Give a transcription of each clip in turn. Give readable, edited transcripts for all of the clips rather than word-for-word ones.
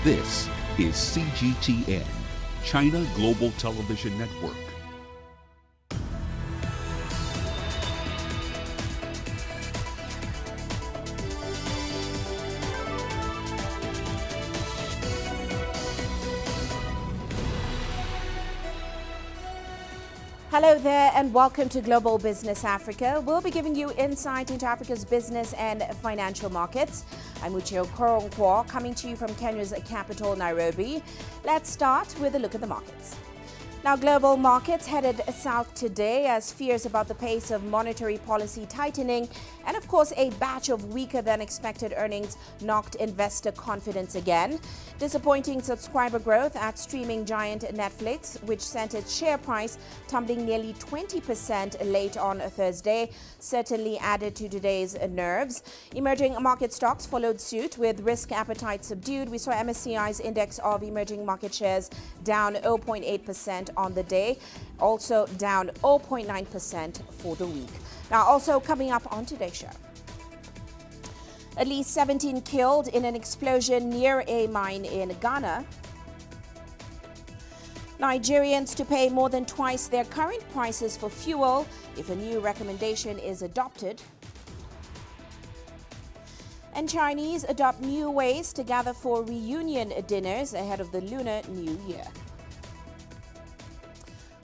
This is CGTN, China Global Television Network. Hello there and welcome to Global Business Africa. We'll be giving you insight into Africa's business and financial markets. I'm Uche Okoronkwo, coming to you from Kenya's capital, Nairobi. Let's start with a look at the markets. Now, global markets headed south today as fears about the pace of monetary policy tightening and, of course, a batch of weaker than expected earnings knocked investor confidence again. Disappointing subscriber growth at streaming giant Netflix, which sent its share price tumbling nearly 20% late on Thursday, certainly added to today's nerves. Emerging market stocks followed suit with risk appetite subdued. We saw MSCI's index of emerging market shares down 0.8% on the day, also down 0.9% for the week. Now, also coming up on today's show. At least 17 killed in an explosion near a mine in Ghana. Nigerians to pay more than twice their current prices for fuel if a new recommendation is adopted. And Chinese adopt new ways to gather for reunion dinners ahead of the Lunar New Year.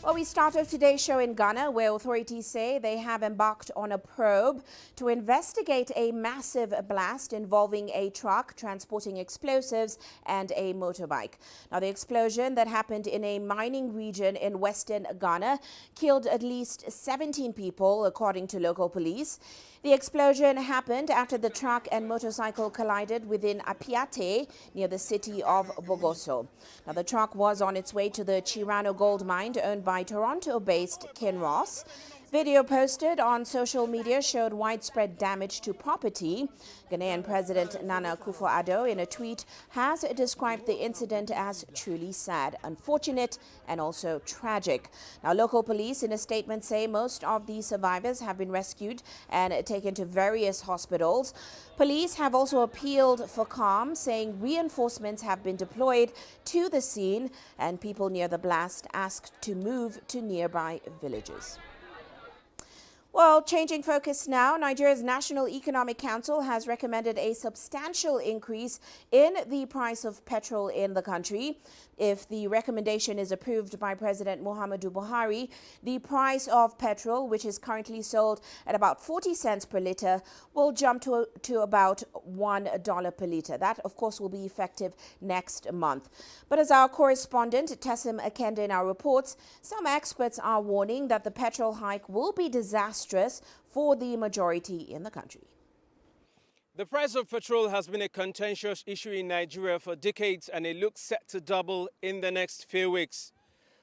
Well, we start off today's show in Ghana, where authorities say they have embarked on a probe to investigate a massive blast involving a truck transporting explosives and a motorbike. Now, the explosion that happened in a mining region in western Ghana killed at least 17 people, according to local police. The explosion happened after the truck and motorcycle collided within Apiate, near the city of Bogoso. Now, the truck was on its way to the Chirano gold mine owned by Toronto-based Kinross. Video posted on social media showed widespread damage to property. Ghanaian President Nana Akufo-Addo, in a tweet, has described the incident as truly sad, unfortunate, and also tragic. Now, local police in a statement say most of the survivors have been rescued and taken to various hospitals. Police have also appealed for calm, saying reinforcements have been deployed to the scene and people near the blast asked to move to nearby villages. Well, changing focus now, Nigeria's National Economic Council has recommended a substantial increase in the price of petrol in the country. If the recommendation is approved by President Muhammadu Buhari, the price of petrol, which is currently sold at about 40 cents per litre, will jump to about $1 per litre. That, of course, will be effective next month. But as our correspondent Tessim Akende now reports, some experts are warning that the petrol hike will be disastrous for the majority in the country. The price of petrol has been a contentious issue in Nigeria for decades, and it looks set to double in the next few weeks.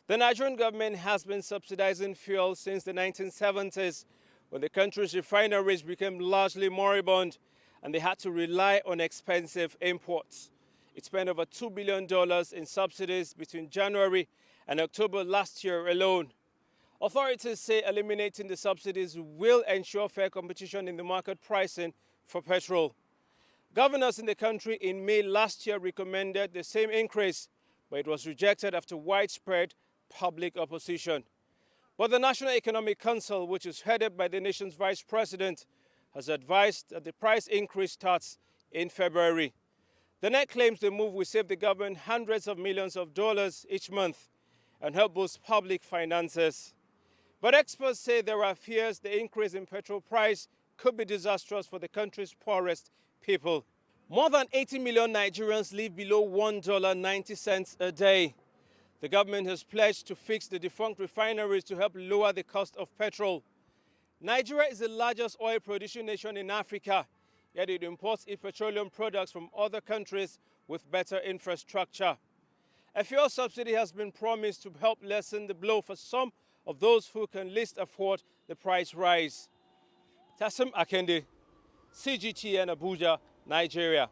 The Nigerian government has been subsidizing fuel since the 1970s, when the country's refineries became largely moribund and they had to rely on expensive imports. It spent over $2 billion in subsidies between January and October last year alone. Authorities say eliminating the subsidies will ensure fair competition in the market pricing for petrol. Governors in the country in May last year recommended the same increase, but it was rejected after widespread public opposition. But the National Economic Council, which is headed by the nation's vice president, has advised that the price increase starts in February. The NEC claims the move will save the government hundreds of millions of dollars each month and help boost public finances. But experts say there are fears the increase in petrol price could be disastrous for the country's poorest people. More than 80 million Nigerians live below $1.90 a day. The government has pledged to fix the defunct refineries to help lower the cost of petrol. Nigeria is the largest oil-producing nation in Africa, yet it imports its petroleum products from other countries with better infrastructure. A fuel subsidy has been promised to help lessen the blow for some of those who can least afford the price rise. Tessim Akende, CGTN Abuja, Nigeria.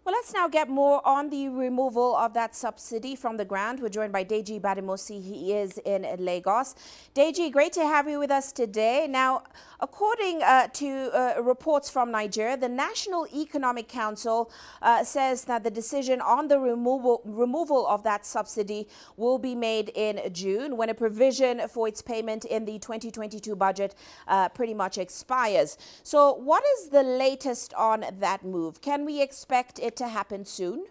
Well, let's now get more on the removal of that subsidy from the ground. We're joined by Deji Badimosi. He is in Lagos. Deji, great to have you with us today. Now, according to reports from Nigeria, the National Economic Council says that the decision on the removal of that subsidy will be made in June, when a provision for its payment in the 2022 budget pretty much expires. So what is the latest on that move? Can we expect it to happen soon?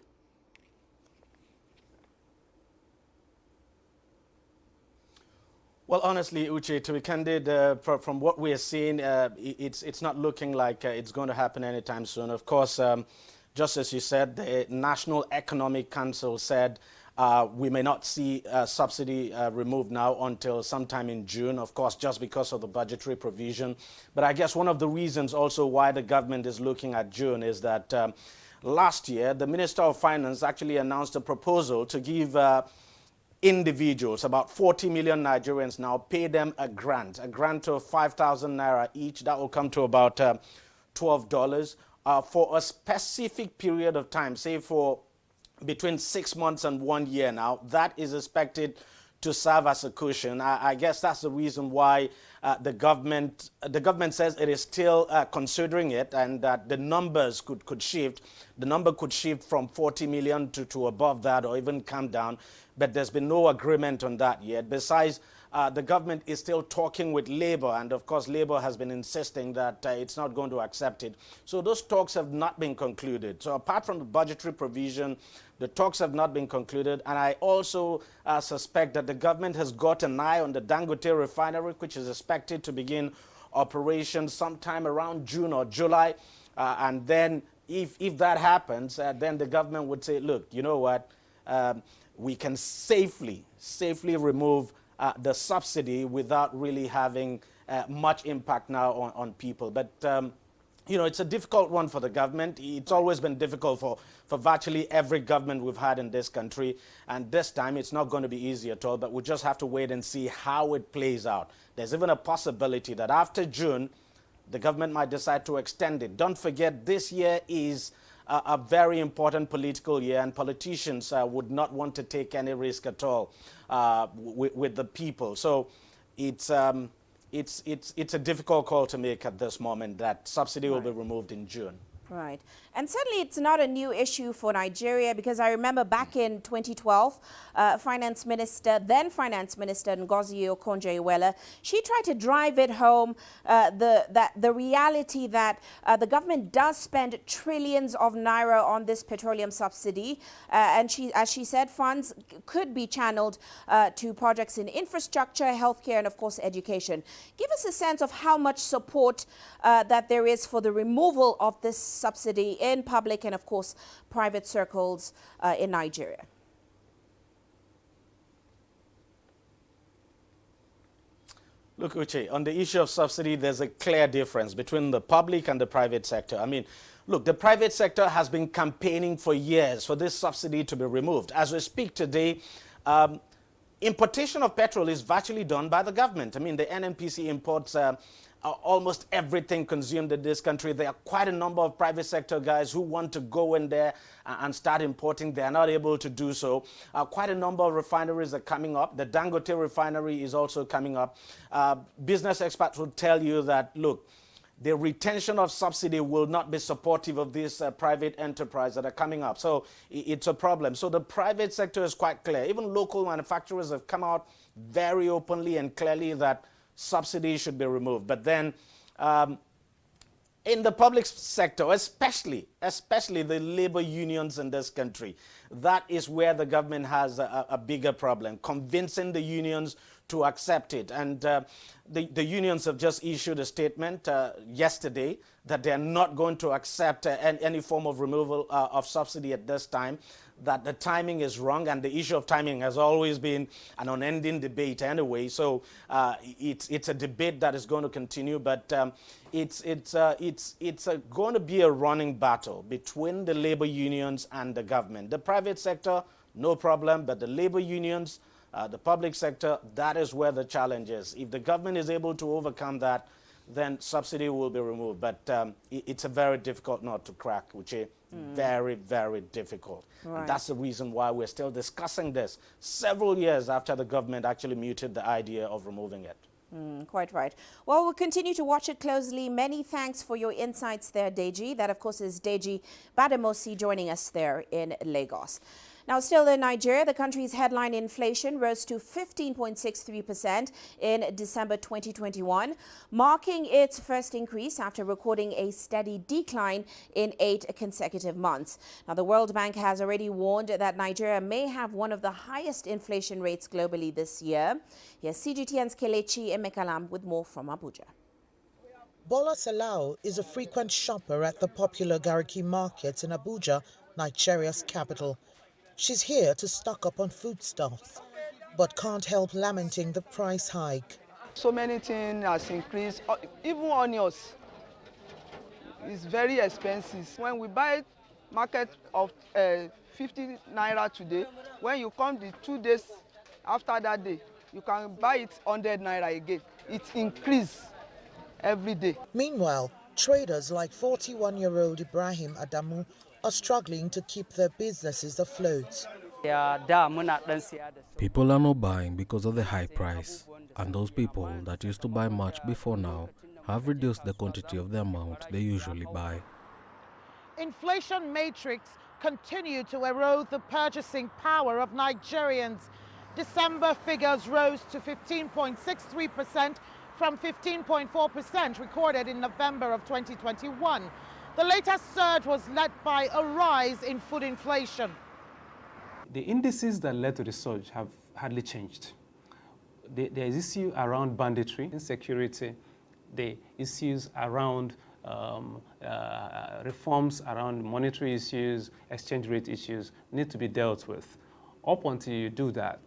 Well, honestly, Uche, to be candid, from what we are seeing, it's not looking like it's going to happen anytime soon. Of course, just as you said, the National Economic Council said we may not see subsidy removed now until sometime in June, of course, just because of the budgetary provision. But I guess one of the reasons also why the government is looking at June is that last year, the Minister of Finance actually announced a proposal to give individuals, about 40 million Nigerians now, pay them a grant of 5,000 naira each. That will come to about $12 for a specific period of time, say for between 6 months and 1 year now. That is expected to serve as a cushion. I guess that's the reason why the government says it is still considering it, and that the numbers could shift. The number could shift from 40 million to above that, or even come down. But there's been no agreement on that yet. Besides, the government is still talking with Labour, and of course Labour has been insisting that it's not going to accept it. So those talks have not been concluded. So apart from the budgetary provision, the talks have not been concluded, and I also suspect that the government has got an eye on the Dangote refinery, which is expected to begin operations sometime around June or July. And then if that happens, then the government would say, look, you know what, we can safely remove the subsidy without really having much impact now on people. But you know, it's a difficult one for the government. It's always been difficult for virtually every government we've had in this country. And this time, it's not going to be easy at all, but we'll just have to wait and see how it plays out. There's even a possibility that after June, the government might decide to extend it. Don't forget, this year is a very important political year, and politicians would not want to take any risk at all with the people. So it's a difficult call to make at this moment, that subsidy will be removed in June. Right. And certainly it's not a new issue for Nigeria, because I remember back in 2012, then Finance Minister Ngozi Okonjo-Iweala, she tried to drive it home, the reality that the government does spend trillions of naira on this petroleum subsidy. And as she said, funds could be channeled to projects in infrastructure, healthcare, and of course education. Give us a sense of how much support that there is for the removal of this subsidy in public and, of course, private circles in Nigeria. Look, Uche, on the issue of subsidy, there's a clear difference between the public and the private sector. I mean, look, the private sector has been campaigning for years for this subsidy to be removed. As we speak today, importation of petrol is virtually done by the government. I mean, the NNPC imports almost everything consumed in this country. There are quite a number of private sector guys who want to go in there and start importing. They are not able to do so. Quite a number of refineries are coming up. The Dangote refinery is also coming up. Business experts will tell you that, look, the retention of subsidy will not be supportive of these private enterprises that are coming up. So it's a problem. So the private sector is quite clear. Even local manufacturers have come out very openly and clearly that subsidy should be removed. But then in the public sector, especially the labor unions in this country, that is where the government has a bigger problem, convincing the unions to accept it. And the unions have just issued a statement yesterday that they're not going to accept any form of removal of subsidy at this time, that the timing is wrong, and the issue of timing has always been an unending debate anyway. So it's a debate that is going to continue, but it's going to be a running battle between the labor unions and the government. The private sector, no problem, but the labor unions, the public sector, that is where the challenge is. If the government is able to overcome that, then subsidy will be removed. But it's a very difficult nut to crack, Uche. Very, very difficult. Right. And that's the reason why we're still discussing this several years after the government actually mooted the idea of removing it. Quite right. Well, we'll continue to watch it closely. Many thanks for your insights there, Deji. That, of course, is Deji Bademosi joining us there in Lagos. Now, still in Nigeria, the country's headline inflation rose to 15.63% in December 2021, marking its first increase after recording a steady decline in 8 consecutive months. Now, the World Bank has already warned that Nigeria may have one of the highest inflation rates globally this year. Here's CGTN's Kelechi Emekalam with more from Abuja. Bola Salau is a frequent shopper at the popular Gariki market in Abuja, Nigeria's capital. She's here to stock up on foodstuffs, but can't help lamenting the price hike. So many things has increased, even onions is very expensive. When we buy market of 50 naira today, when you come the 2 days after that day, you can buy it 100 naira again. It increases every day. Meanwhile, traders like 41-year-old Ibrahim Adamu are struggling to keep their businesses afloat. People are not buying because of the high price, and those people that used to buy much before now have reduced the quantity of the amount they usually buy. Inflation matrix continue to erode the purchasing power of Nigerians. December figures rose to 15.63% from 15.4% recorded in November of 2021. The latest surge was led by a rise in food inflation. The indices that led to the surge have hardly changed. There is issue around banditry, insecurity, the issues around reforms around monetary issues, exchange rate issues need to be dealt with. Up until you do that,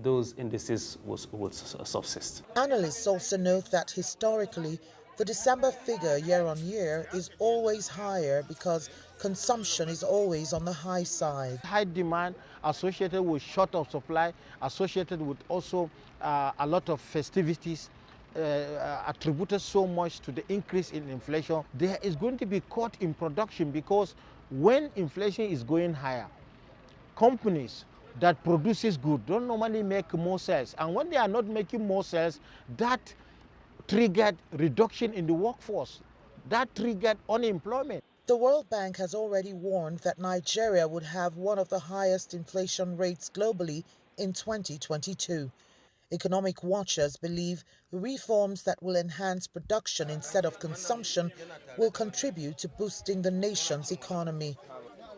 those indices would subsist. Analysts also note that historically, the December figure year on year is always higher because consumption is always on the high side. High demand associated with short of supply, associated with also a lot of festivities, attributed so much to the increase in inflation. There is going to be cut in production because when inflation is going higher, companies that produces good don't normally make more sales. And when they are not making more sales, that triggered reduction in the workforce. That triggered unemployment. The World Bank has already warned that Nigeria would have one of the highest inflation rates globally in 2022. Economic watchers believe reforms that will enhance production instead of consumption will contribute to boosting the nation's economy.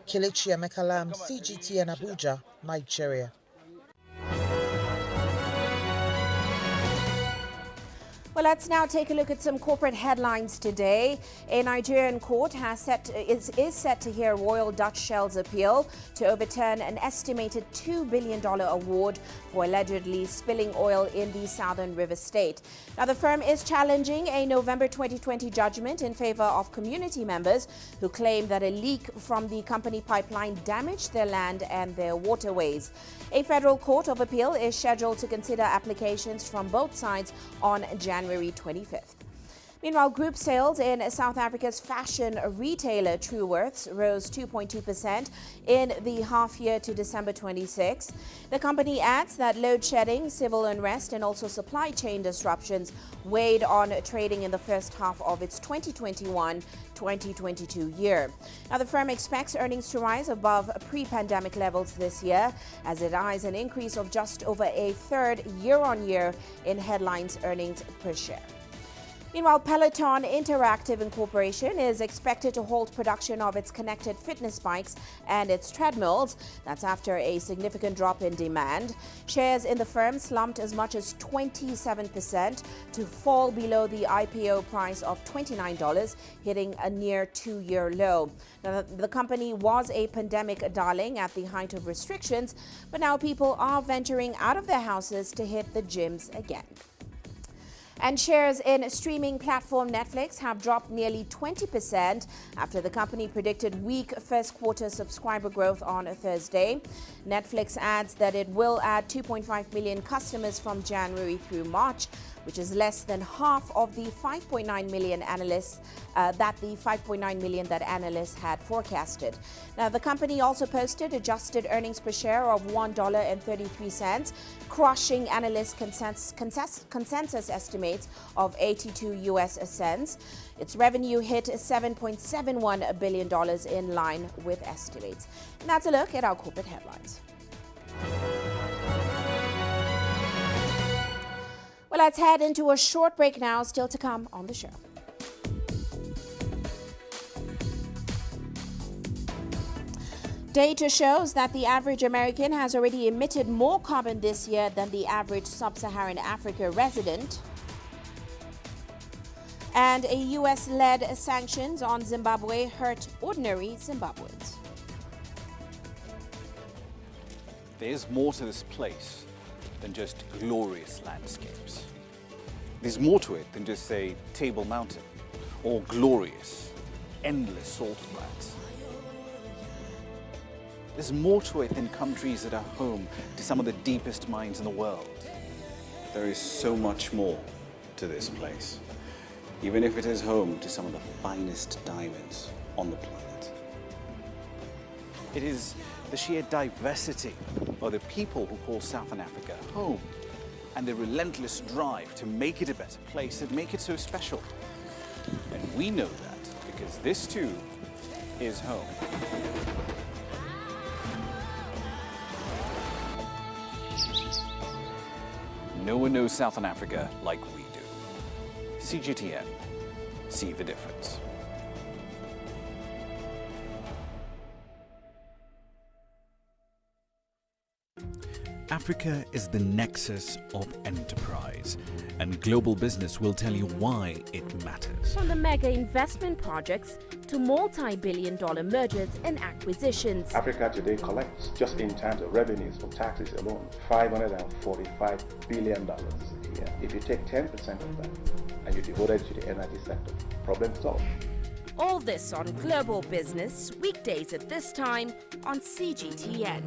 Kelechi Emekalam, CGTN Abuja, Nigeria. Well, let's now take a look at some corporate headlines today. A Nigerian court is set to hear Royal Dutch Shell's appeal to overturn an estimated $2 billion award for allegedly spilling oil in the Southern River State. Now, the firm is challenging a November 2020 judgment in favor of community members who claim that a leak from the company pipeline damaged their land and their waterways. A federal court of appeal is scheduled to consider applications from both sides on January 25th. Meanwhile, group sales in South Africa's fashion retailer Truworths rose 2.2% in the half year to December 26. The company adds that load shedding, civil unrest, and also supply chain disruptions weighed on trading in the first half of its 2021-2022 year. Now, the firm expects earnings to rise above pre-pandemic levels this year, as it eyes an increase of just over a third year-on-year in headlines earnings per share. Meanwhile, Peloton Interactive Incorporation is expected to halt production of its connected fitness bikes and its treadmills. That's after a significant drop in demand. Shares in the firm slumped as much as 27% to fall below the IPO price of $29, hitting a near two-year low. Now, the company was a pandemic darling at the height of restrictions, but now people are venturing out of their houses to hit the gyms again. And shares in streaming platform Netflix have dropped nearly 20% after the company predicted weak first quarter subscriber growth on Thursday. Netflix adds that it will add 2.5 million customers from January through March, which is less than half of the 5.9 million analysts that analysts had forecasted. Now, the company also posted adjusted earnings per share of $1.33, crushing analyst consensus estimates of 82 US cents. Its revenue hit $7.71 billion in line with estimates. And that's a look at our corporate headlines. Well, let's head into a short break now, still to come on the show. Data shows that the average American has already emitted more carbon this year than the average sub-Saharan Africa resident. And a US-led sanctions on Zimbabwe hurt ordinary Zimbabweans. There's more to this place than just glorious landscapes. There's more to it than just, say, Table Mountain or glorious, endless salt flats. There's more to it than countries that are home to some of the deepest mines in the world. There is so much more to this place, even if it is home to some of the finest diamonds on the planet. It is the sheer diversity of the people who call Southern Africa home and the relentless drive to make it a better place that make it so special. And we know that because this too is home. No one knows Southern Africa like we do. CGTN. See the difference. Africa is the nexus of enterprise, and global business will tell you why it matters. From the mega investment projects to multi-billion-dollar mergers and acquisitions. Africa today collects, just in terms of revenues from taxes alone, $545 billion a year. If you take 10% of that and you devote it to the energy sector, problem solved. All this on Global Business, weekdays at this time on CGTN.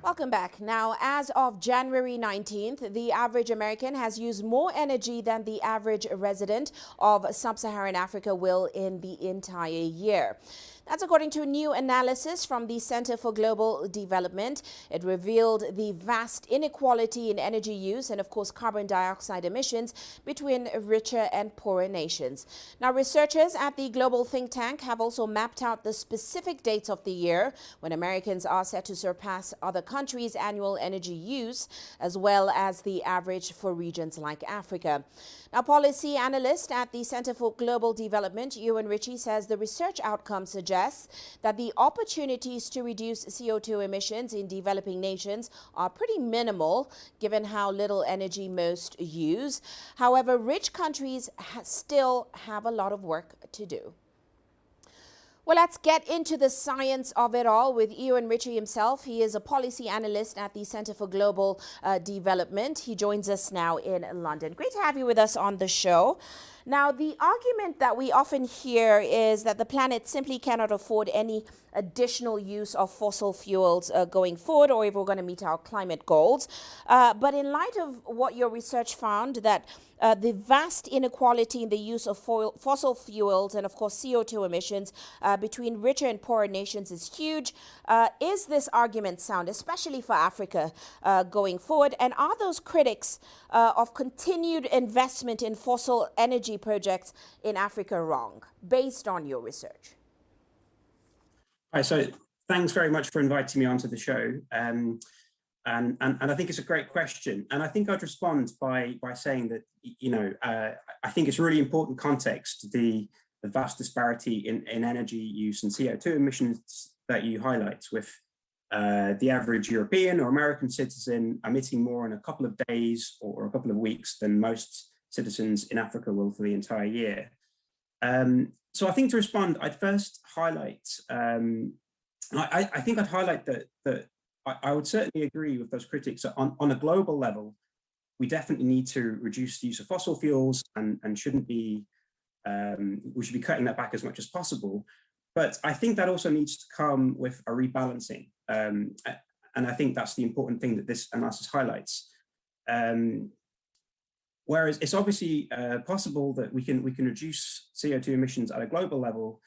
Welcome back. Now, as of January 19th, the average American has used more energy than the average resident of sub-Saharan Africa will in the entire year. That's according to a new analysis from the Center for Global Development. It revealed the vast inequality in energy use and, of course, carbon dioxide emissions between richer and poorer nations. Now, researchers at the global think tank have also mapped out the specific dates of the year when Americans are set to surpass other countries' annual energy use, as well as the average for regions like Africa. Now, policy analyst at the Center for Global Development, Ewan Ritchie, says the research outcome suggests that the opportunities to reduce CO2 emissions in developing nations are pretty minimal, given how little energy most use. However, rich countries still have a lot of work to do. Well, let's get into the science of it all with Ewan Ritchie himself. He is a policy analyst at the Center for Global Development. He joins us now in London. Great to have you with us on the show. Now, the argument that we often hear is that the planet simply cannot afford any additional use of fossil fuels going forward, or if we're going to meet our climate goals. But in light of what your research found, that the vast inequality in the use of fossil fuels and, of course, CO2 emissions between richer and poorer nations is huge. Is this argument sound, especially for Africa going forward? And are those critics of continued investment in fossil energy projects in Africa wrong, based on your research? Hi, so thanks very much for inviting me onto the show. And I think it's a great question. And I think I'd respond by saying that, I think it's really important context, the vast disparity in energy use and CO2 emissions that you highlight, with the average European or American citizen emitting more in a couple of days or a couple of weeks than most citizens in Africa will for the entire year. So I think to respond, I'd first highlight, I think I'd highlight that I would certainly agree with those critics that on a global level, we definitely need to reduce the use of fossil fuels and shouldn't be, we should be cutting that back as much as possible. But I think that also needs to come with a rebalancing. And I think that's the important thing that this analysis highlights. Whereas it's obviously possible that we can reduce CO2 emissions at a global level,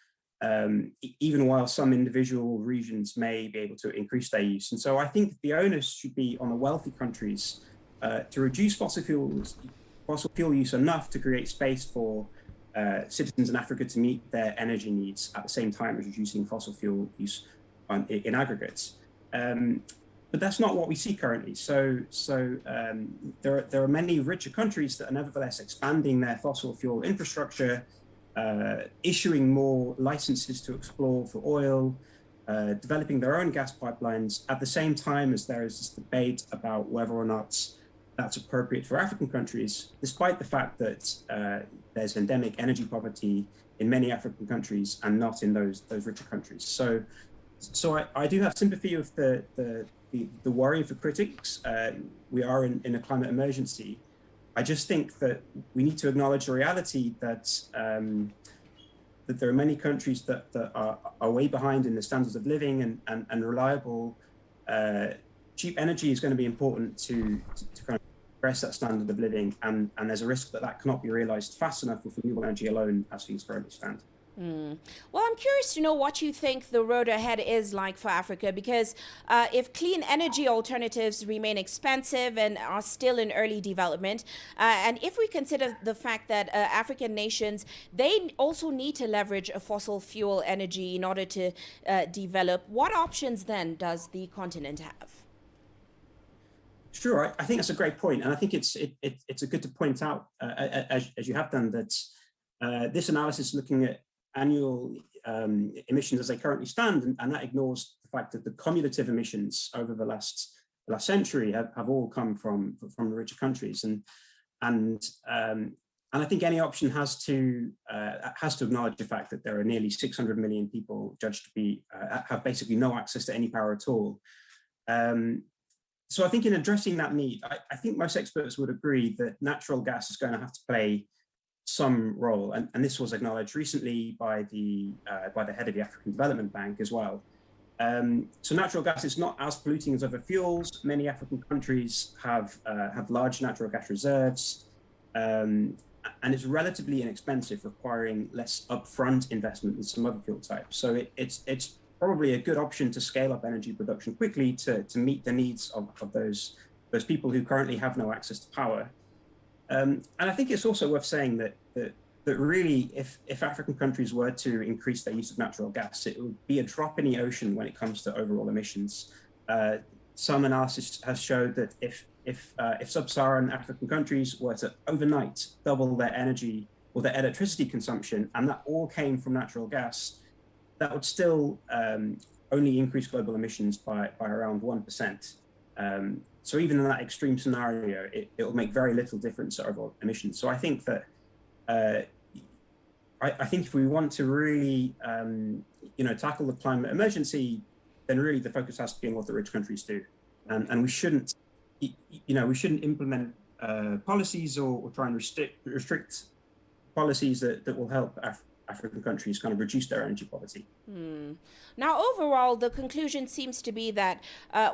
even while some individual regions may be able to increase their use. And so I think the onus should be on the wealthy countries to reduce fossil fuel use enough to create space for citizens in Africa to meet their energy needs at the same time as reducing fossil fuel use in aggregate. But that's not what we see currently. So there are many richer countries that are nevertheless expanding their fossil fuel infrastructure, issuing more licenses to explore for oil, developing their own gas pipelines, at the same time as there is this debate about whether or not that's appropriate for African countries, despite the fact that there's endemic energy poverty in many African countries and not in those richer countries. So I do have sympathy with the worry for critics. We are in a climate emergency. I just think that we need to acknowledge the reality that that there are many countries that are way behind in the standards of living, and reliable, cheap energy is going to be important to kind of address that standard of living, and there's a risk that cannot be realized fast enough with renewable energy alone as things currently stand. Well, I'm curious to know what you think the road ahead is like for Africa, because if clean energy alternatives remain expensive and are still in early development, and if we consider the fact that African nations, they also need to leverage a fossil fuel energy in order to develop, what options then does the continent have? Sure, I think that's a great point, and I think it's a good to point out, as you have done, that this analysis looking at annual emissions as they currently stand, and that ignores the fact that the cumulative emissions over the last century have all come from the richer countries, and I think any option has to acknowledge the fact that there are nearly 600 million people judged to be have basically no access to any power at all. So I think in addressing that need, I think most experts would agree that natural gas is going to have to play some role, and this was acknowledged recently by the head of the African Development Bank as well. So natural gas is not as polluting as other fuels. Many African countries have large natural gas reserves, and it's relatively inexpensive, requiring less upfront investment than some other fuel types. So it's probably a good option to scale up energy production quickly to meet the needs of those people who currently have no access to power. And I think it's also worth saying that really, if African countries were to increase their use of natural gas, it would be a drop in the ocean when it comes to overall emissions. Some analysis has showed that if sub-Saharan African countries were to overnight double their energy or their electricity consumption, and that all came from natural gas, that would still only increase global emissions by around 1%. So even in that extreme scenario, it will make very little difference to overall emissions. So I think that I think if we want to really tackle the climate emergency, then really the focus has to be on what the rich countries do, and we shouldn't implement policies or try and restrict policies that will help African countries kind of reduce their energy poverty. Now, overall, the conclusion seems to be that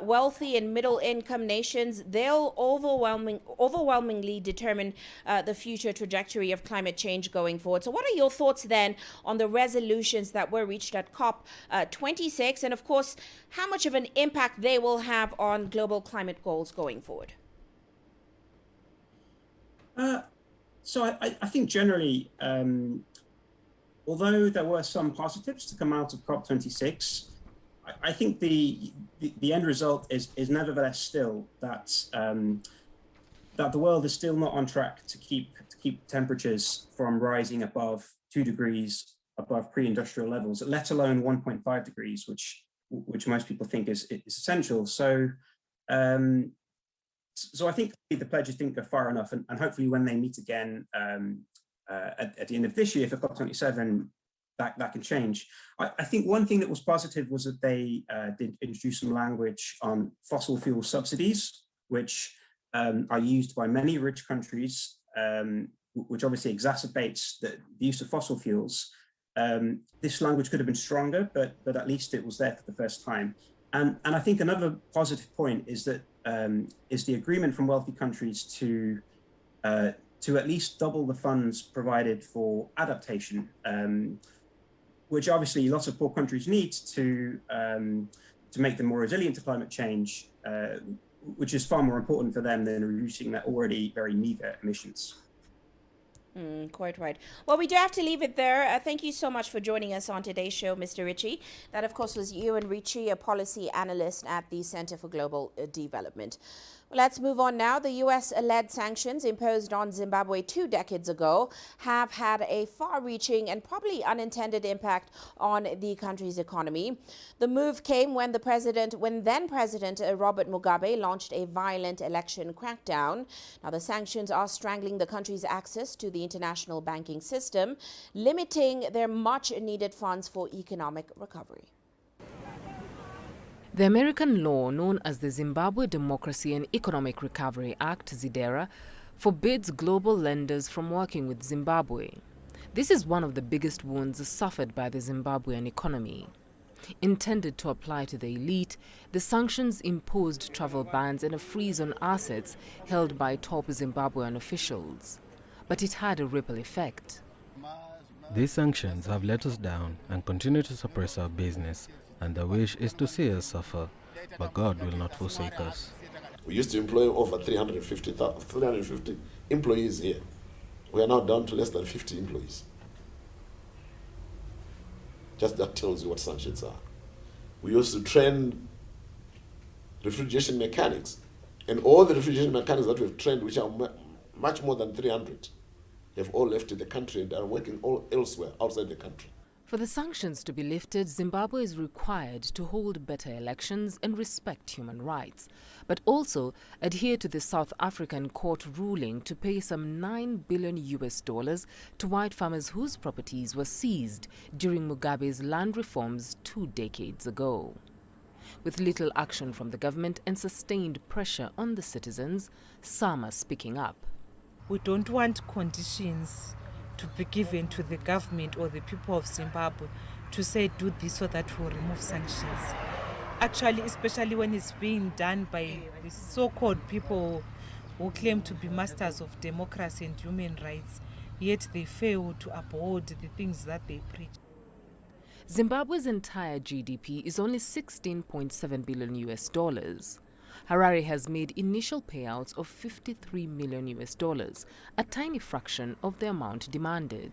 wealthy and middle-income nations, they'll overwhelmingly determine the future trajectory of climate change going forward. So what are your thoughts then on the resolutions that were reached at COP26, and of course, how much of an impact they will have on global climate goals going forward? So I think generally, although there were some positives to come out of COP26, I think the end result is nevertheless still that that the world is still not on track to keep temperatures from rising above 2 degrees above pre-industrial levels, let alone 1.5 degrees, which most people think is essential. So I think the pledges didn't go far enough, and hopefully when they meet again at the end of this year for COP27, that can change. I think one thing that was positive was that they did introduce some language on fossil fuel subsidies, which are used by many rich countries, which obviously exacerbates the use of fossil fuels. this language could have been stronger, but at least it was there for the first time. And I think another positive point is that is the agreement from wealthy countries to at least double the funds provided for adaptation, which obviously lots of poor countries need to make them more resilient to climate change, which is far more important for them than reducing their already very meager emissions. Quite right. Well, we do have to leave it there. Thank you so much for joining us on today's show, Mr. Ritchie. That, of course, was Ewan Ritchie, a policy analyst at the Center for Global Development. Well, let's move on now. The US-led sanctions imposed on Zimbabwe 2 decades ago have had a far-reaching and probably unintended impact on the country's economy. The move came when then-President Robert Mugabe launched a violent election crackdown. Now, the sanctions are strangling the country's access to the international banking system, limiting their much-needed funds for economic recovery. The American law known as the Zimbabwe Democracy and Economic Recovery Act, ZIDERA, forbids global lenders from working with Zimbabwe. This is one of the biggest wounds suffered by the Zimbabwean economy. Intended to apply to the elite, the sanctions imposed travel bans and a freeze on assets held by top Zimbabwean officials. But it had a ripple effect. These sanctions have let us down and continue to suppress our business, and the wish is to see us suffer, but God will not forsake us. We used to employ over 350 employees here. We are now down to less than 50 employees. Just that tells you what sanctions are. We used to train refrigeration mechanics, and all the refrigeration mechanics that we've trained, which are much more than 300, have all left the country and are working all elsewhere outside the country. For the sanctions to be lifted, Zimbabwe is required to hold better elections and respect human rights, but also adhere to the South African court ruling to pay some $9 billion to white farmers whose properties were seized during Mugabe's land reforms 2 decades ago. With little action from the government and sustained pressure on the citizens, some are speaking up. We don't want conditions to be given to the government or the people of Zimbabwe to say do this so that we'll remove sanctions. Actually, especially when it's being done by the so-called people who claim to be masters of democracy and human rights, yet they fail to uphold the things that they preach. Zimbabwe's entire GDP is only $16.7 billion. Harare has made initial payouts of $53 million, a tiny fraction of the amount demanded.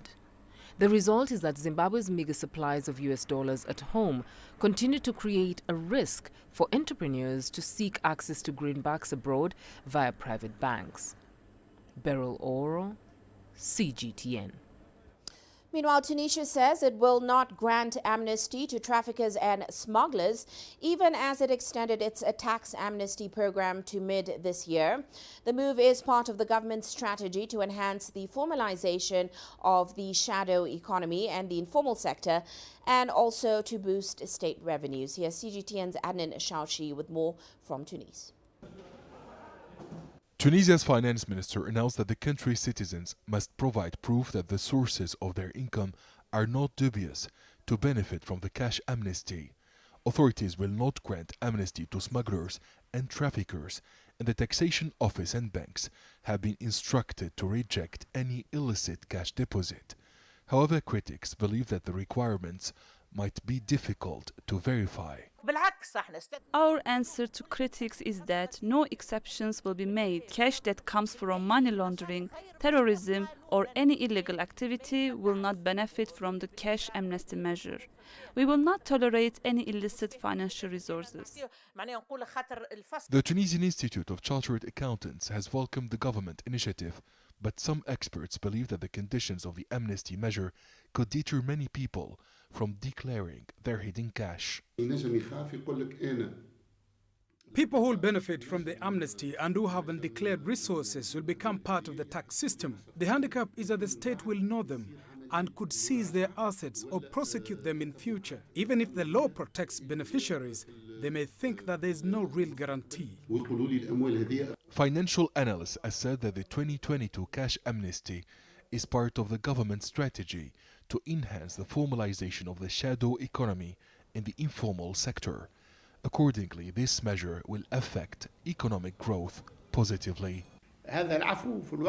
The result is that Zimbabwe's meager supplies of US dollars at home continue to create a risk for entrepreneurs to seek access to greenbacks abroad via private banks. Beryl Oro, CGTN. Meanwhile, Tunisia says it will not grant amnesty to traffickers and smugglers, even as it extended its tax amnesty program to mid this year. The move is part of the government's strategy to enhance the formalization of the shadow economy and the informal sector, and also to boost state revenues. Here's CGTN's Adnan Shauchi with more from Tunis. Tunisia's finance minister announced that the country's citizens must provide proof that the sources of their income are not dubious to benefit from the cash amnesty. Authorities will not grant amnesty to smugglers and traffickers, and the taxation office and banks have been instructed to reject any illicit cash deposit. However, critics believe that the requirements might be difficult to verify. Our answer to critics is that no exceptions will be made. Cash that comes from money laundering, terrorism, or any illegal activity will not benefit from the cash amnesty measure. We will not tolerate any illicit financial resources. The Tunisian Institute of Chartered Accountants has welcomed the government initiative, but some experts believe that the conditions of the amnesty measure could deter many people from declaring their hidden cash. People who will benefit from the amnesty and who haven't declared resources will become part of the tax system. The handicap is that the state will know them and could seize their assets or prosecute them in future. Even if the law protects beneficiaries, they may think that there is no real guarantee. Financial analysts have said that the 2022 cash amnesty is part of the government's strategy to enhance the formalization of the shadow economy in the informal sector. Accordingly, this measure will affect economic growth positively.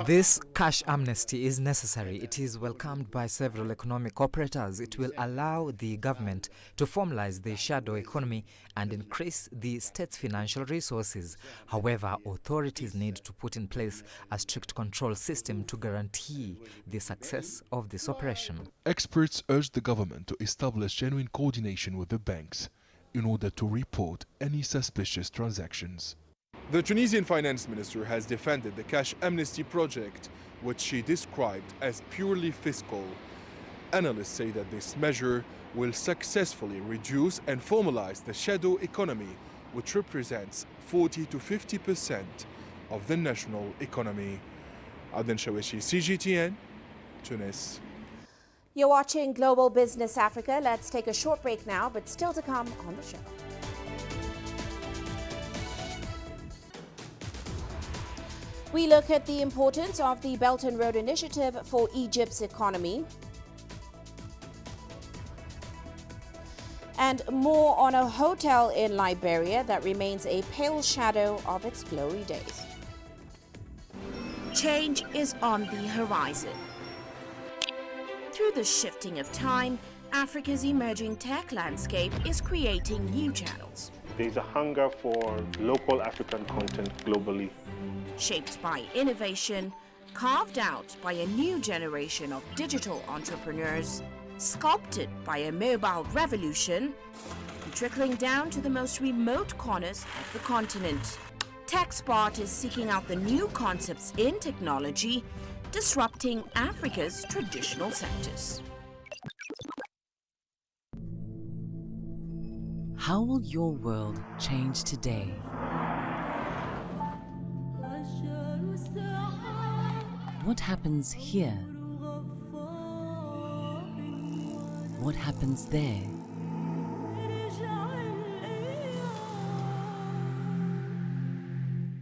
This cash amnesty is necessary. It is welcomed by several economic operators. It will allow the government to formalize the shadow economy and increase the state's financial resources. However, authorities need to put in place a strict control system to guarantee the success of this operation. Experts urge the government to establish genuine coordination with the banks in order to report any suspicious transactions. The Tunisian finance minister has defended the cash amnesty project, which she described as purely fiscal. Analysts say that this measure will successfully reduce and formalize the shadow economy, which represents 40 to 50% of the national economy. Aden Shawishi, CGTN, Tunis. You're watching Global Business Africa. Let's take a short break now, but still to come on the show. We look at the importance of the Belt and Road Initiative for Egypt's economy. And more on a hotel in Liberia that remains a pale shadow of its glory days. Change is on the horizon. Through the shifting of time, Africa's emerging tech landscape is creating new channels. There's a hunger for local African content globally. Shaped by innovation, carved out by a new generation of digital entrepreneurs, sculpted by a mobile revolution, and trickling down to the most remote corners of the continent. TechSpot is seeking out the new concepts in technology, disrupting Africa's traditional sectors. How will your world change today? What happens here? What happens there?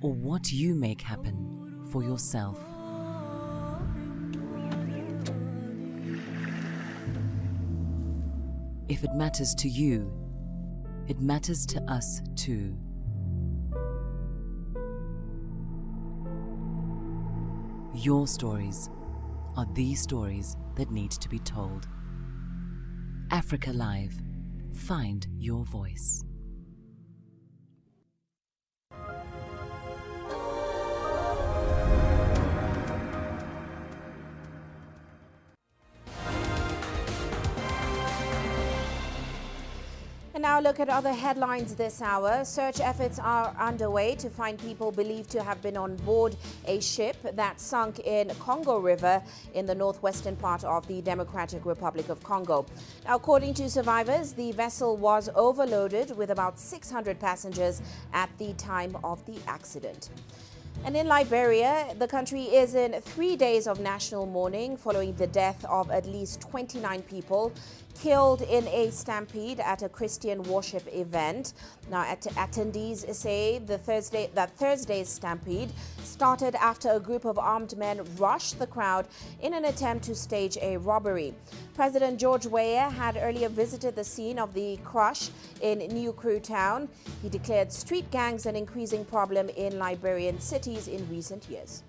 Or what you make happen for yourself? If it matters to you, it matters to us too. Your stories are the stories that need to be told. Africa Live. Find your voice. And now look at other headlines this hour. Search efforts are underway to find people believed to have been on board a ship that sunk in Congo River in the northwestern part of the Democratic Republic of Congo. Now, according to survivors, the vessel was overloaded with about 600 passengers at the time of the accident. And in Liberia, the country is in 3 days of national mourning following the death of at least 29 people killed in a stampede at a Christian worship event. Now, attendees say that Thursday's stampede started after a group of armed men rushed the crowd in an attempt to stage a robbery. President George Weah had earlier visited the scene of the crush in New Crew Town. He declared street gangs an increasing problem in Liberian cities in recent years.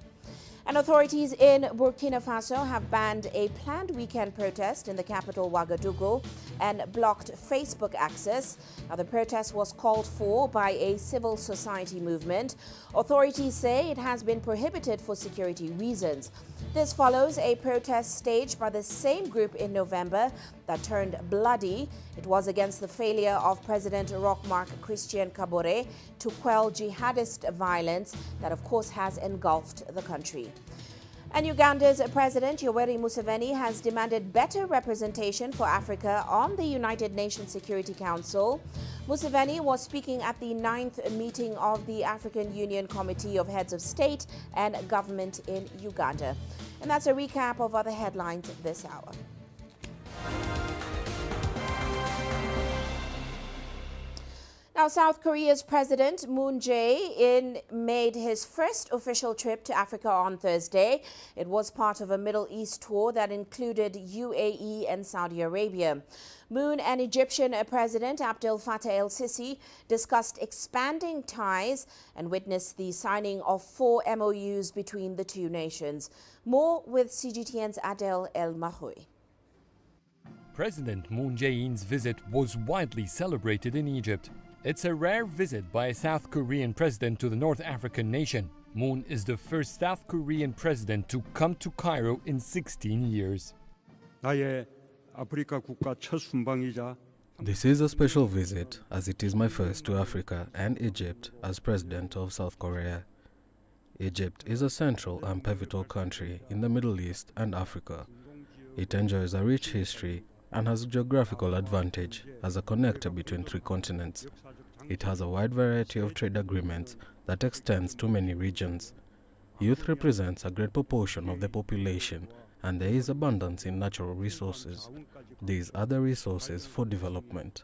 And authorities in Burkina Faso have banned a planned weekend protest in the capital Ouagadougou and blocked Facebook access. Now, the protest was called for by a civil society movement. Authorities say it has been prohibited for security reasons. This follows a protest staged by the same group in November that turned bloody. It was against the failure of President Roch-Marc Christian Kabore to quell jihadist violence that, of course, has engulfed the country. And Uganda's President Yoweri Museveni has demanded better representation for Africa on the United Nations Security Council. Museveni was speaking at the 9th meeting of the African Union Committee of Heads of State and Government in Uganda. And that's a recap of other headlines this hour. Now, Now, South Korea's President Moon Jae-in made his first official trip to Africa on Thursday. It was part of a Middle East tour that included UAE and Saudi Arabia. Moon and Egyptian President Abdel Fattah el-Sisi discussed expanding ties and witnessed the signing of 4 MOUs between the two nations. More with CGTN's Adel El-Mahoui. President Moon Jae-in's visit was widely celebrated in Egypt. It's a rare visit by a South Korean president to the North African nation. Moon is the first South Korean president to come to Cairo in 16 years. This is a special visit, as it is my first to Africa and Egypt as president of South Korea. Egypt is a central and pivotal country in the Middle East and Africa. It enjoys a rich history and has a geographical advantage as a connector between 3 continents. It has a wide variety of trade agreements that extends to many regions. Youth represents a great proportion of the population, and there is abundance in natural resources. These are the resources for development.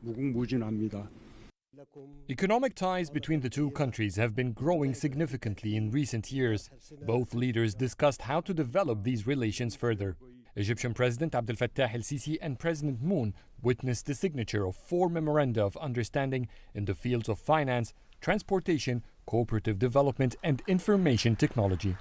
Economic ties between the two countries have been growing significantly in recent years. Both leaders discussed how to develop these relations further. Egyptian President Abdel Fattah el-Sisi and President Moon witnessed the signature of 4 memoranda of understanding in the fields of finance, transportation, cooperative development and information technology.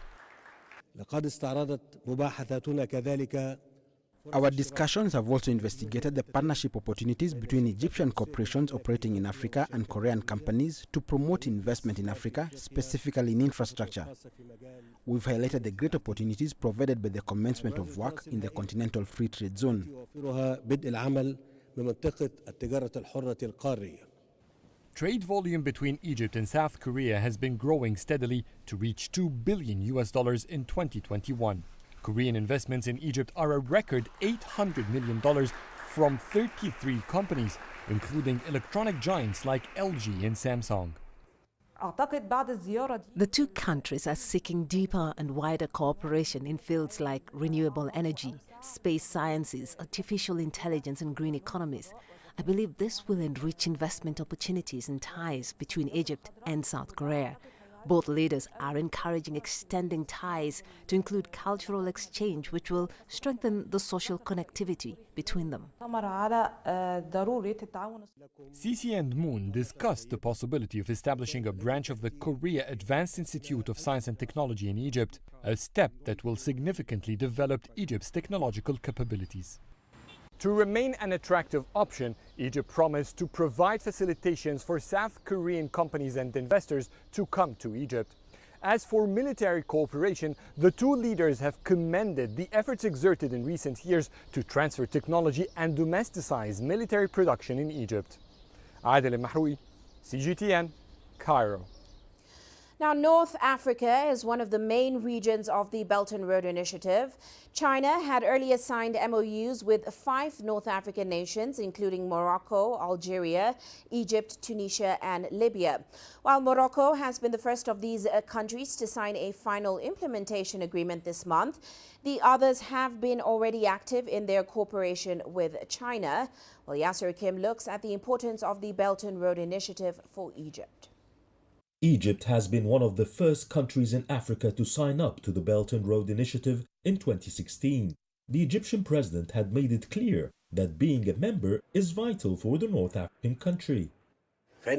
Our discussions have also investigated the partnership opportunities between Egyptian corporations operating in Africa and Korean companies to promote investment in Africa, specifically in infrastructure. We've highlighted the great opportunities provided by the commencement of work in the Continental Free Trade Zone. Trade volume between Egypt and South Korea has been growing steadily to reach $2 billion in 2021. Korean investments in Egypt are a record $800 million from 33 companies, including electronic giants like LG and Samsung. The two countries are seeking deeper and wider cooperation in fields like renewable energy, space sciences, artificial intelligence and green economies. I believe this will enrich investment opportunities and ties between Egypt and South Korea. Both leaders are encouraging extending ties to include cultural exchange, which will strengthen the social connectivity between them. Sisi and Moon discussed the possibility of establishing a branch of the Korea Advanced Institute of Science and Technology in Egypt, a step that will significantly develop Egypt's technological capabilities. To remain an attractive option, Egypt promised to provide facilitations for South Korean companies and investors to come to Egypt. As for military cooperation, the two leaders have commended the efforts exerted in recent years to transfer technology and domesticize military production in Egypt. Adel El-Mahoui, CGTN, Cairo. Now, North Africa is one of the main regions of the Belt and Road Initiative. China had earlier signed MOUs with 5 North African nations, including Morocco, Algeria, Egypt, Tunisia and Libya. While Morocco has been the first of these countries to sign a final implementation agreement this month, the others have been already active in their cooperation with China. Well, Yasser Kim looks at the importance of the Belt and Road Initiative for Egypt. Egypt has been one of the first countries in Africa to sign up to the Belt and Road Initiative in 2016. The Egyptian president had made it clear that being a member is vital for the North African country. The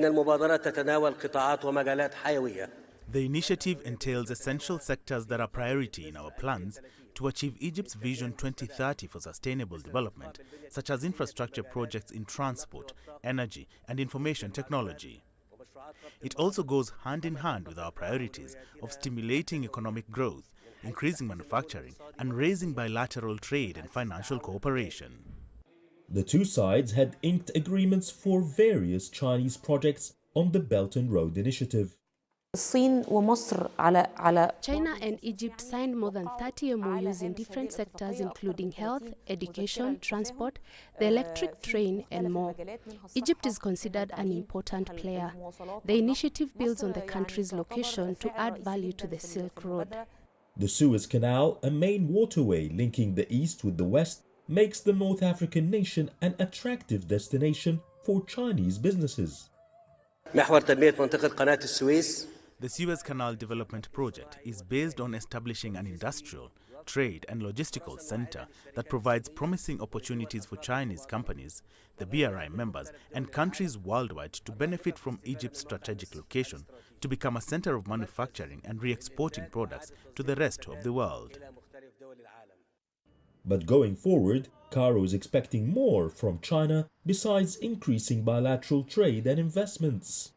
initiative entails essential sectors that are priority in our plans to achieve Egypt's Vision 2030 for sustainable development, such as infrastructure projects in transport, energy and information technology. It also goes hand in hand with our priorities of stimulating economic growth, increasing manufacturing, and raising bilateral trade and financial cooperation. The two sides had inked agreements for various Chinese projects on the Belt and Road Initiative. China and Egypt signed more than 30 MOUs in different sectors, including health, education, transport, the electric train, and more. Egypt is considered an important player. The initiative builds on the country's location to add value to the Silk Road. The Suez Canal, a main waterway linking the east with the west, makes the North African nation an attractive destination for Chinese businesses. The Suez Canal Development Project is based on establishing an industrial, trade and logistical center that provides promising opportunities for Chinese companies, the BRI members and countries worldwide to benefit from Egypt's strategic location to become a center of manufacturing and re-exporting products to the rest of the world. But going forward, Cairo is expecting more from China besides increasing bilateral trade and investments.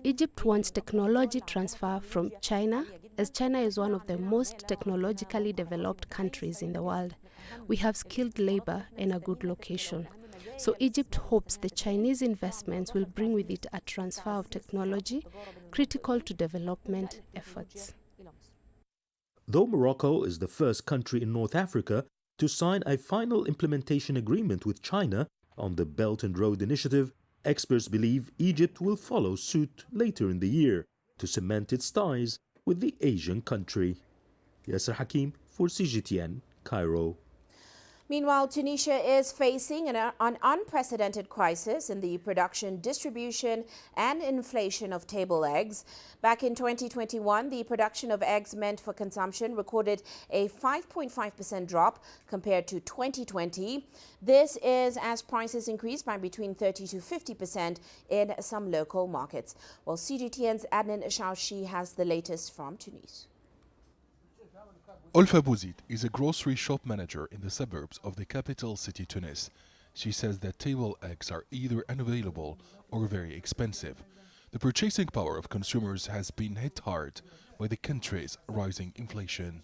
Egypt wants technology transfer from China, as China is one of the most technologically developed countries in the world. We have skilled labor and a good location. So Egypt hopes the Chinese investments will bring with it a transfer of technology critical to development efforts. Though Morocco is the first country in North Africa to sign a final implementation agreement with China on the Belt and Road Initiative, experts believe Egypt will follow suit later in the year to cement its ties with the Asian country. Yasser Hakim for CGTN, Cairo. Meanwhile, Tunisia is facing an unprecedented crisis in the production, distribution and inflation of table eggs. Back in 2021, the production of eggs meant for consumption recorded a 5.5% drop compared to 2020. This is as prices increased by between 30 to 50% in some local markets. Well, CGTN's Adnan Shaushi has the latest from Tunis. Olfa Bouzid is a grocery shop manager in the suburbs of the capital city Tunis. She says that table eggs are either unavailable or very expensive. The purchasing power of consumers has been hit hard by the country's rising inflation.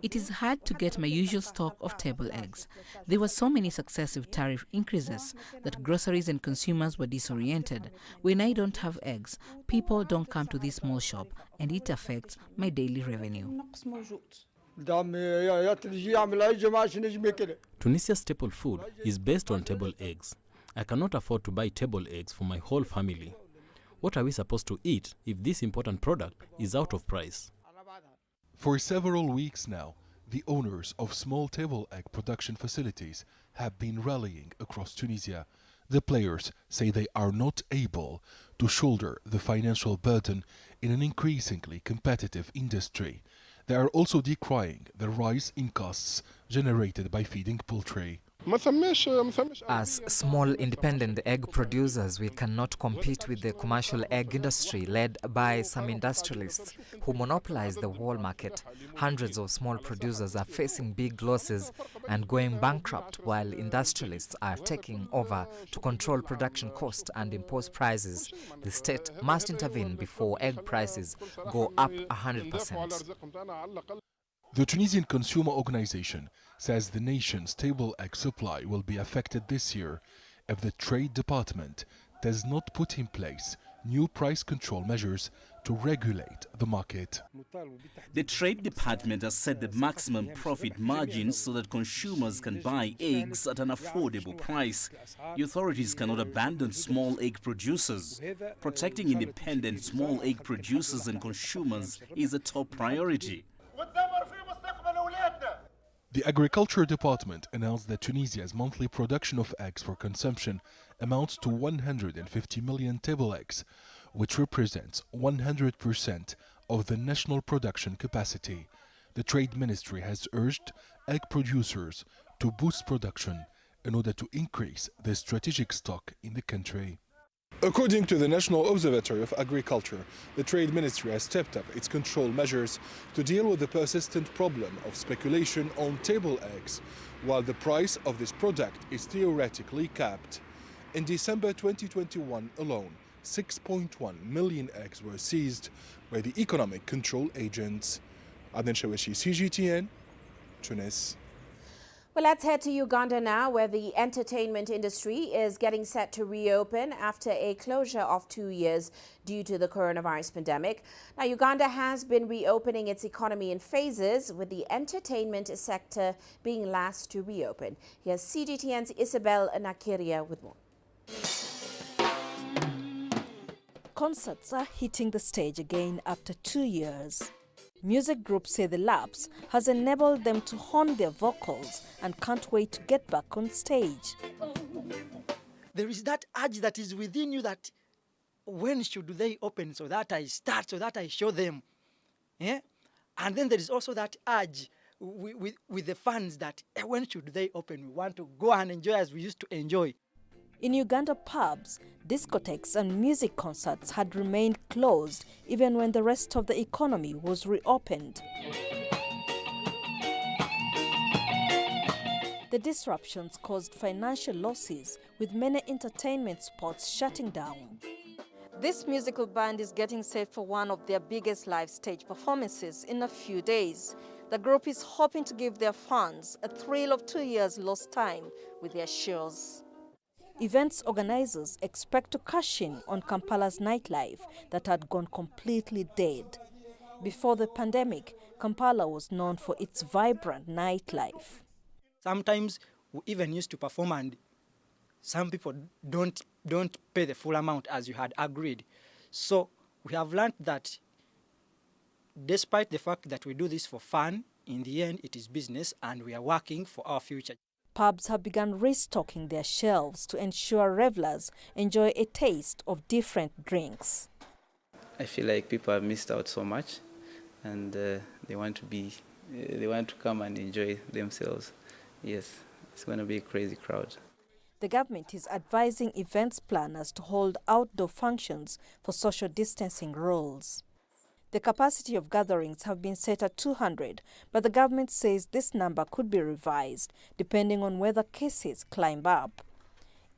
It is hard to get my usual stock of table eggs. There were so many successive tariff increases that groceries and consumers were disoriented. When I don't have eggs, people don't come to this small shop, and it affects my daily revenue. Tunisia's staple food is based on table eggs. I cannot afford to buy table eggs for my whole family. What are we supposed to eat if this important product is out of price? For several weeks now, the owners of small table egg production facilities have been rallying across Tunisia. The players say they are not able to shoulder the financial burden in an increasingly competitive industry. They are also decrying the rise in costs generated by feeding poultry. As small independent egg producers, we cannot compete with the commercial egg industry led by some industrialists who monopolize the whole market. Hundreds of small producers are facing big losses and going bankrupt, while industrialists are taking over to control production costs and impose prices. The state must intervene before egg prices go up 100%. The Tunisian Consumer Organization says the nation's table egg supply will be affected this year if the Trade Department does not put in place new price control measures to regulate the market. The Trade Department has set the maximum profit margins so that consumers can buy eggs at an affordable price. The authorities cannot abandon small egg producers. Protecting independent small egg producers and consumers is a top priority. The Agriculture Department announced that Tunisia's monthly production of eggs for consumption amounts to 150 million table eggs, which represents 100% of the national production capacity. The Trade Ministry has urged egg producers to boost production in order to increase the strategic stock in the country. According to the National Observatory of Agriculture, the Trade Ministry has stepped up its control measures to deal with the persistent problem of speculation on table eggs, while the price of this product is theoretically capped. In December 2021 alone, 6.1 million eggs were seized by the economic control agents. Adnan Shawishi, CGTN, Tunis. Well, let's head to Uganda now, where the entertainment industry is getting set to reopen after a closure of 2 years due to the coronavirus pandemic. Now, Uganda has been reopening its economy in phases, with the entertainment sector being last to reopen. Here's CGTN's Isabel Nakiria with more. Concerts are hitting the stage again after 2 years. Music groups say the lapse has enabled them to hone their vocals and can't wait to get back on stage. there is that urge that is within you that when should they open so that I start, so that I show them. Yeah? And then there is also that urge with the fans that when should they open? We want to go and enjoy as we used to enjoy. In Uganda, pubs, discotheques and music concerts had remained closed even when the rest of the economy was reopened. The disruptions caused financial losses, with many entertainment spots shutting down. This musical band is getting set for one of their biggest live stage performances in a few days. The group is hoping to give their fans a thrill of 2 years lost time with their shows. Events organizers expect to cash in on Kampala's nightlife that had gone completely dead. Before the pandemic, Kampala was known for its vibrant nightlife. Sometimes we even used to perform and some people don't pay the full amount as you had agreed. So we have learned that despite the fact that we do this for fun, in the end it is business and we are working for our future. Pubs have begun restocking their shelves to ensure revelers enjoy a taste of different drinks. I feel like people have missed out so much, and they want to come and enjoy themselves. Yes, it's going to be a crazy crowd. The government is advising events planners to hold outdoor functions for social distancing rules. The capacity of gatherings have been set at 200, but the government says this number could be revised depending on whether cases climb up.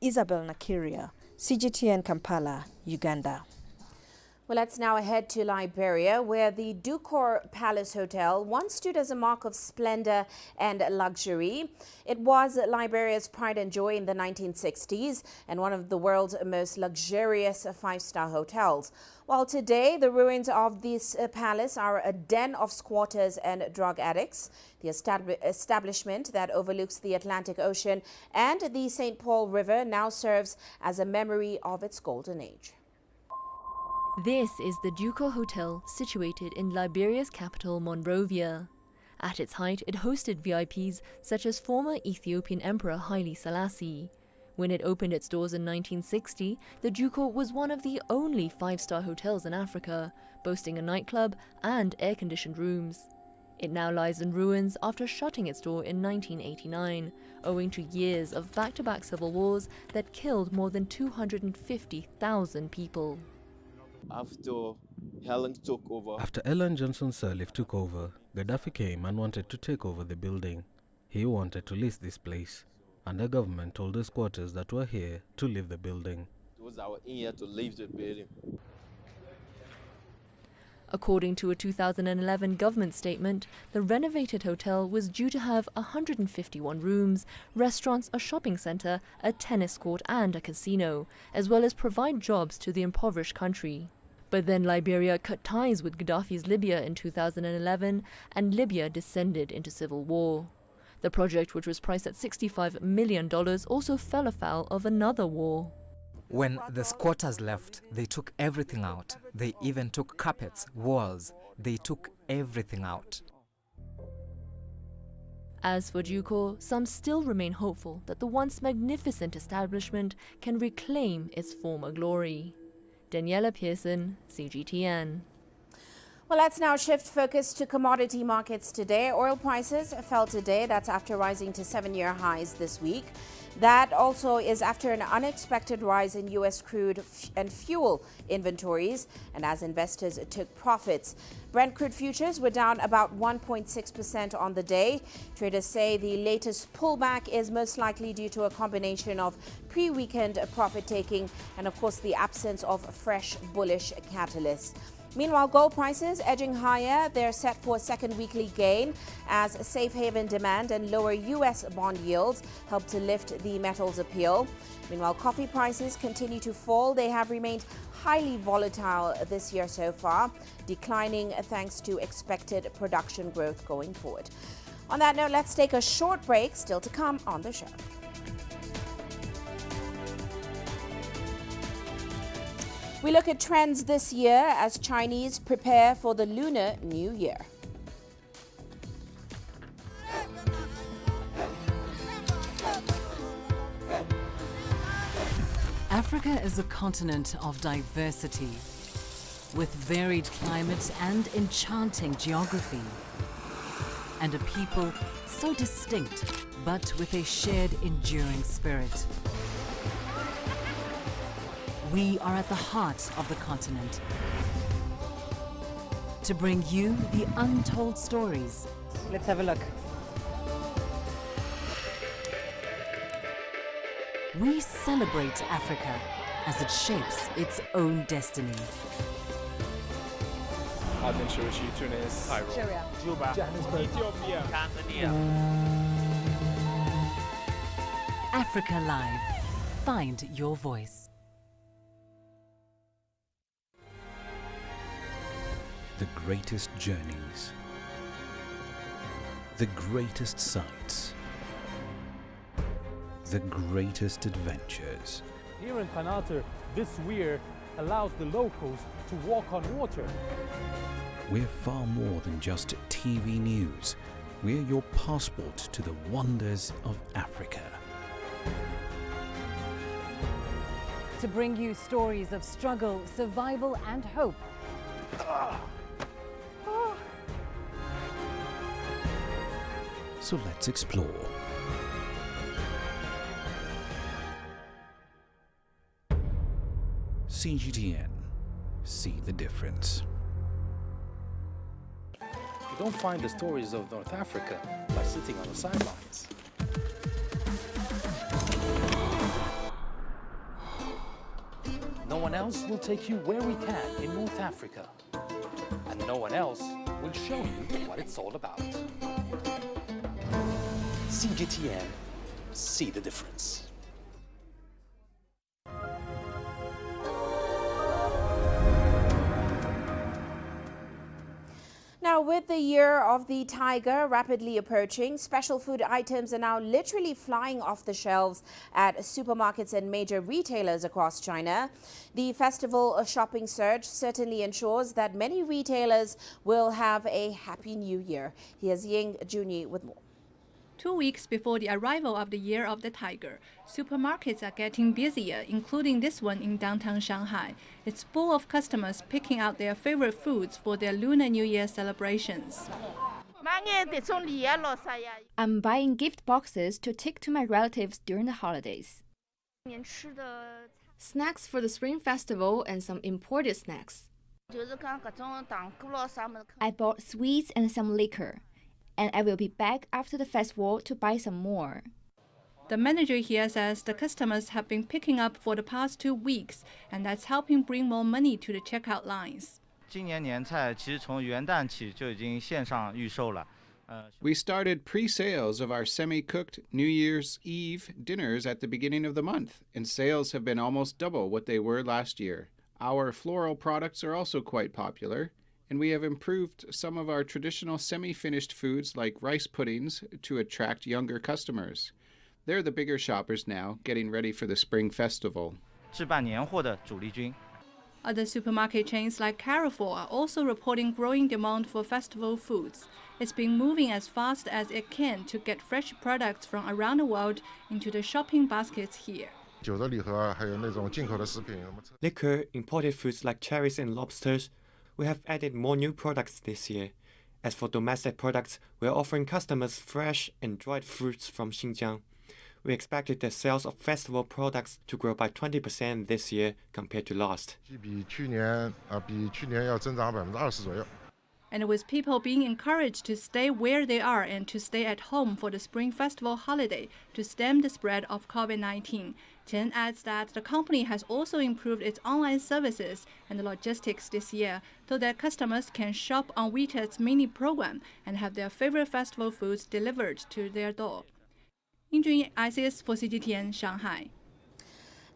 Isabel Nakiria, CGTN Kampala, Uganda. Well, let's now head to Liberia, where the Ducor Palace Hotel once stood as a mark of splendor and luxury. It was Liberia's pride and joy in the 1960s and one of the world's most luxurious five-star hotels. While today, the ruins of this palace are a den of squatters and drug addicts. The establishment that overlooks the Atlantic Ocean and the St. Paul River now serves as a memory of its golden age. This is the Ducor Hotel, situated in Liberia's capital, Monrovia. At its height, it hosted VIPs such as former Ethiopian Emperor Haile Selassie. When it opened its doors in 1960, the Ducor was one of the only five-star hotels in Africa, boasting a nightclub and air-conditioned rooms. It now lies in ruins after shutting its door in 1989, owing to years of back-to-back civil wars that killed more than 250,000 people. After Ellen Johnson Sirleaf took over, Gaddafi came and wanted to take over the building. He wanted to lease this place, and the government told the squatters that were here to leave the building. It was our in here to leave the building. According to a 2011 government statement, the renovated hotel was due to have 151 rooms, restaurants, a shopping centre, a tennis court and a casino, as well as provide jobs to the impoverished country. But then Liberia cut ties with Gaddafi's Libya in 2011 and Libya descended into civil war. The project, which was priced at $65 million, also fell afoul of another war. When the squatters left, they took everything out. They even took carpets, walls. They took everything out. As for Ducor, some still remain hopeful that the once magnificent establishment can reclaim its former glory. Daniela Pearson, CGTN. Well, let's now shift focus to commodity markets today. Oil prices fell today. That's after rising to 7-year highs this week. That also is after an unexpected rise in U.S. crude and fuel inventories and as investors took profits. Brent crude futures were down about 1.6% on the day. Traders say the latest pullback is most likely due to a combination of pre-weekend profit-taking and, of course, the absence of fresh bullish catalysts. Meanwhile, gold prices edging higher. They're set for a second weekly gain as safe haven demand and lower U.S. bond yields help to lift the metal's appeal. Meanwhile, coffee prices continue to fall. They have remained highly volatile this year so far, declining thanks to expected production growth going forward. On that note, let's take a short break. Still to come on the show. We look at trends this year as Chinese prepare for the Lunar New Year. Africa is a continent of diversity, with varied climates and enchanting geography, and a people so distinct, but with a shared enduring spirit. We are at the heart of the continent to bring you the untold stories. Let's have a look. We celebrate Africa as it shapes its own destiny. Tunis, Cairo, Juba, Johannesburg, Ethiopia, Tanzania. Africa Live. Find your voice. The greatest journeys, the greatest sights, the greatest adventures. Here in Kanata, this weir allows the locals to walk on water. We're far more than just TV news. We're your passport to the wonders of Africa. To bring you stories of struggle, survival, and hope. So let's explore. CGTN. See the difference. You don't find the stories of North Africa by sitting on the sidelines. No one else will take you where we can in North Africa. And no one else will show you what it's all about. CGTN, see the difference. Now, with the year of the tiger rapidly approaching, special food items are now literally flying off the shelves at supermarkets and major retailers across China. The festival shopping surge certainly ensures that many retailers will have a happy new year. Here's Ying Junyi with more. 2 weeks before the arrival of the Year of the Tiger, supermarkets are getting busier, including this one in downtown Shanghai. It's full of customers picking out their favorite foods for their Lunar New Year celebrations. I'm buying gift boxes to take to my relatives during the holidays. Snacks for the Spring Festival and some imported snacks. I bought sweets and some liquor, and I will be back after the festival to buy some more. The manager here says the customers have been picking up for the past 2 weeks, and that's helping bring more money to the checkout lines. We started pre-sales of our semi-cooked New Year's Eve dinners at the beginning of the month, and sales have been almost double what they were last year. Our floral products are also quite popular, and we have improved some of our traditional semi-finished foods like rice puddings to attract younger customers. They're the bigger shoppers now, getting ready for the Spring Festival. Other supermarket chains like Carrefour are also reporting growing demand for festival foods. It's been moving as fast as it can to get fresh products from around the world into the shopping baskets here. Liquor, imported foods like cherries and lobsters. We have added more new products this year. As for domestic products, we are offering customers fresh and dried fruits from Xinjiang. We expected the sales of festival products to grow by 20% this year compared to last. And with people being encouraged to stay where they are and to stay at home for the Spring Festival holiday to stem the spread of COVID-19, Chen adds that the company has also improved its online services and logistics this year so that customers can shop on WeChat's mini program and have their favorite festival foods delivered to their door. Ying Junyi, ICS for CGTN, Shanghai.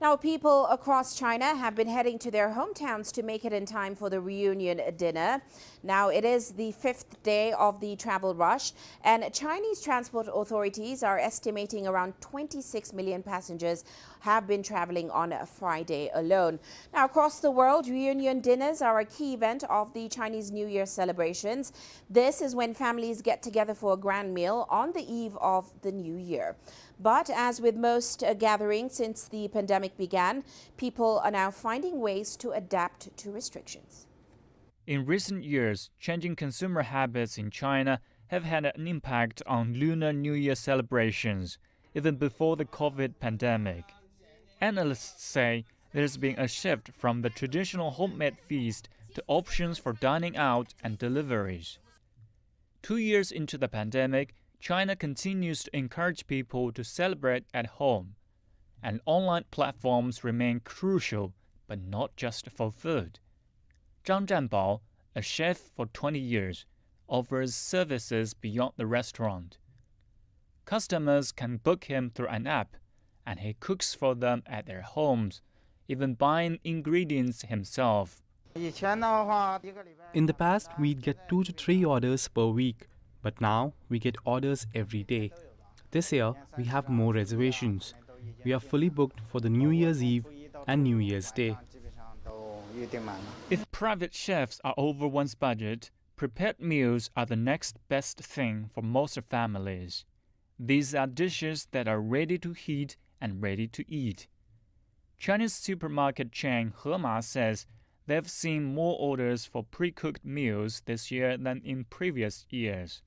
Now, people across China have been heading to their hometowns to make it in time for the reunion dinner. Now, it is the 5th day of the travel rush, and Chinese transport authorities are estimating around 26 million passengers have been traveling on Friday alone. Now, across the world, reunion dinners are a key event of the Chinese New Year celebrations. This is when families get together for a grand meal on the eve of the new year. But as with most gatherings since the pandemic began, people are now finding ways to adapt to restrictions. In recent years, changing consumer habits in China have had an impact on Lunar New Year celebrations, even before the COVID pandemic. Analysts say there's been a shift from the traditional homemade feast to options for dining out and deliveries. 2 years into the pandemic, China continues to encourage people to celebrate at home, and online platforms remain crucial, but not just for food. Zhang Zhanbao, a chef for 20 years, offers services beyond the restaurant. Customers can book him through an app, and he cooks for them at their homes, even buying ingredients himself. In the past, we'd get 2 to 3 orders per week, but now we get orders every day. This year, we have more reservations. We are fully booked for the New Year's Eve and New Year's Day. If private chefs are over one's budget, prepared meals are the next best thing for most families. These are dishes that are ready to heat and ready to eat. Chinese supermarket chain Hema says they've seen more orders for pre-cooked meals this year than in previous years.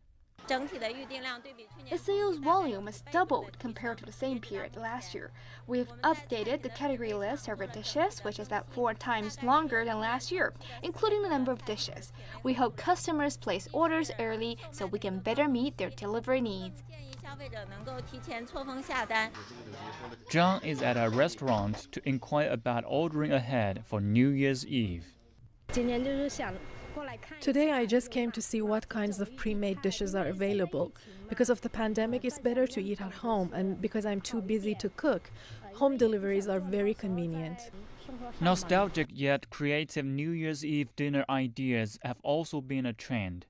The sales volume has doubled compared to the same period last year. We've updated the category list of our dishes, which is about 4 times longer than last year, including the number of dishes. We hope customers place orders early so we can better meet their delivery needs. Zhang is at a restaurant to inquire about ordering ahead for New Year's Eve. Today I just came to see what kinds of pre-made dishes are available. Because of the pandemic, it's better to eat at home, and because I'm too busy to cook, home deliveries are very convenient. Nostalgic yet creative New Year's Eve dinner ideas have also been a trend.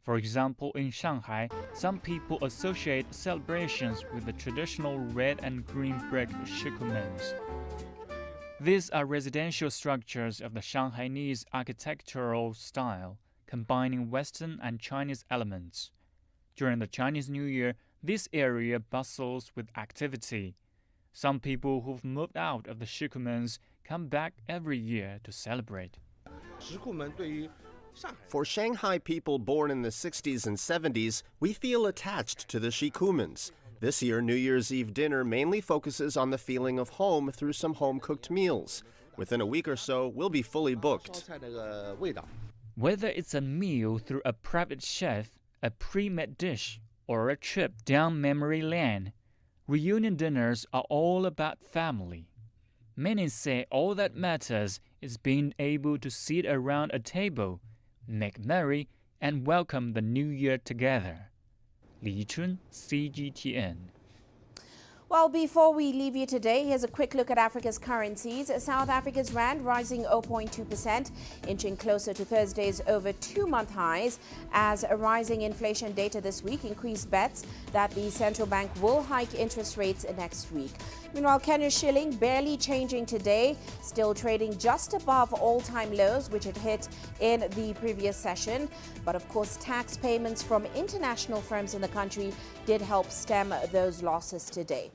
For example, in Shanghai, some people associate celebrations with the traditional red and green brick shikumens. These are residential structures of the Shanghainese architectural style, combining Western and Chinese elements. During the Chinese New Year, this area bustles with activity. Some people who've moved out of the shikumens come back every year to celebrate. For Shanghai people born in the 60s and 70s, we feel attached to the shikumens. This year, New Year's Eve dinner mainly focuses on the feeling of home through some home-cooked meals. Within a week or so, we'll be fully booked. Whether it's a meal through a private chef, a pre-made dish, or a trip down memory lane, reunion dinners are all about family. Many say all that matters is being able to sit around a table, make merry, and welcome the new year together. Li Chun, CGTN. Well, before we leave you today, here's a quick look at Africa's currencies. South Africa's rand rising 0.2%, inching closer to Thursday's over 2-month highs as a rising inflation data this week increased bets that the central bank will hike interest rates next week. Meanwhile, Kenya's shilling barely changing today, still trading just above all-time lows, which it hit in the previous session. But of course, tax payments from international firms in the country did help stem those losses today.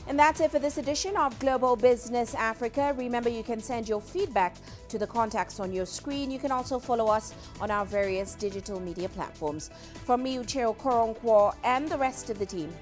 And that's it for this edition of Global Business Africa. Remember, you can send your feedback to the contacts on your screen. You can also follow us on our various digital media platforms. From me, Uche Okoronkwo, and the rest of the team,